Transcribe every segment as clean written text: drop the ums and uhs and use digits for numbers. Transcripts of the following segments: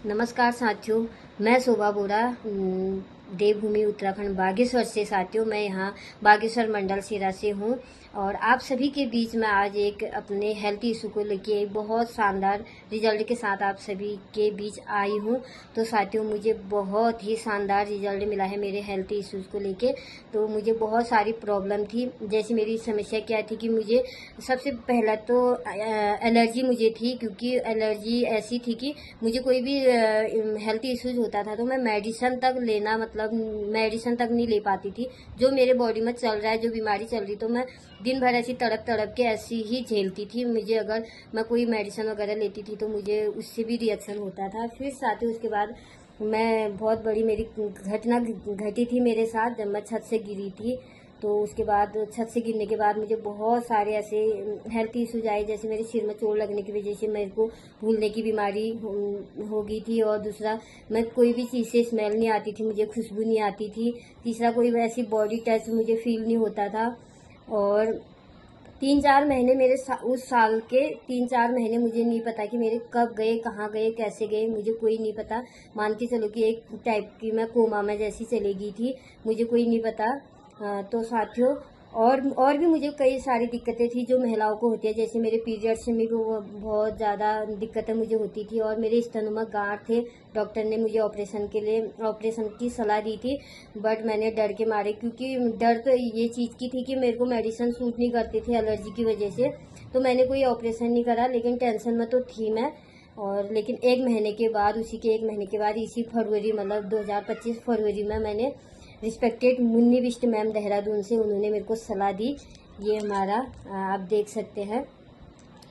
नमस्कार साथियों, मैं शोभा बोरा देवभूमि उत्तराखंड बागेश्वर से साथियों मैं यहाँ बागेश्वर मंडल सिरा से हूँ और आप सभी के बीच में आज एक अपने हेल्थ इशू को लेके बहुत शानदार रिजल्ट के साथ आप सभी के बीच आई हूँ। तो साथियों मुझे बहुत ही शानदार रिजल्ट मिला है मेरे हेल्थ इश्यूज़ को लेके। तो मुझे बहुत सारी प्रॉब्लम थी, जैसे मेरी समस्या क्या थी कि मुझे सबसे पहला तो एलर्जी मुझे थी, क्योंकि एलर्जी ऐसी थी कि मुझे कोई भी हेल्थ इश्यूज होता था तो मैं मेडिसिन तक लेना मतलब मेडिसिन तक नहीं ले पाती थी। जो मेरे बॉडी में चल रहा है, जो बीमारी चल रही, तो मैं दिन भर ऐसी तड़प तड़प के ऐसी ही झेलती थी। मुझे अगर मैं कोई मेडिसिन वगैरह लेती थी तो मुझे उससे भी रिएक्शन होता था। फिर साथ ही उसके बाद मैं बहुत बड़ी मेरी घटना घटी थी मेरे साथ, जब मैं छत से गिरी थी। तो उसके बाद छत से गिरने के बाद मुझे बहुत सारे ऐसे हेल्थ इश्यूज आए, जैसे मेरे सिर में चोट लगने की वजह से मेरे को भूलने की बीमारी हो गई थी। और दूसरा, मैं कोई भी चीज़ से स्मेल नहीं आती थी, मुझे खुशबू नहीं आती थी। तीसरा, कोई वैसी बॉडी टच मुझे फील नहीं होता था। और 3-4 महीने मेरे उस साल के 3-4 महीने मुझे नहीं पता कि मेरे कब गए, कहाँ गए, कैसे गए, मुझे कोई नहीं पता। मान के चलो कि एक टाइप की मैं कोमा में जैसी चली गई थी, मुझे कोई नहीं पता। तो साथियों और भी मुझे कई सारी दिक्कतें थी जो महिलाओं को होती है, जैसे मेरे पीरियड्स में भी वो बहुत ज़्यादा दिक्कतें मुझे होती थी और मेरे स्तनों में गांठ थे। डॉक्टर ने मुझे ऑपरेशन की सलाह दी थी, बट मैंने डर के मारे, क्योंकि डर तो ये चीज़ की थी कि मेरे को मेडिसिन सूट नहीं करती थी एलर्जी की वजह से, तो मैंने कोई ऑपरेशन नहीं करा। लेकिन टेंशन में तो थी मैं। और लेकिन उसी के एक महीने के बाद इसी फरवरी मतलब 2025 फरवरी में मैंने रिस्पेक्टेड मुन्नी बिष्ट मैम देहरादून से उन्होंने मेरे को सलाह दी। ये हमारा आप देख सकते हैं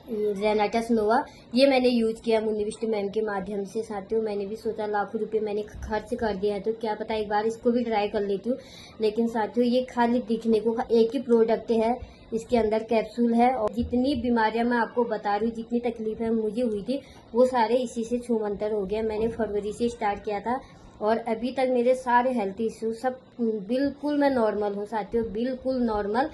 रेनाटस नोवा, ये मैंने यूज किया मुन्नी बिष्ट मैम के माध्यम से। साथियों मैंने भी सोचा लाखों रुपए मैंने खर्च कर दिया है तो क्या पता एक बार इसको भी ट्राई कर लेती हूँ। लेकिन साथियों ये खाली दिखने को एक ही प्रोडक्ट है, इसके अंदर कैप्सूल है। और जितनी बीमारियां मैं आपको बता रही हूँ, जितनी तकलीफें मुझे हुई थी, वो सारे इसी से छूमंतर हो गया। मैंने फरवरी से स्टार्ट किया था और अभी तक मेरे सारे हेल्थ इश्यू सब बिल्कुल मैं नॉर्मल हूँ साथियों, बिल्कुल नॉर्मल।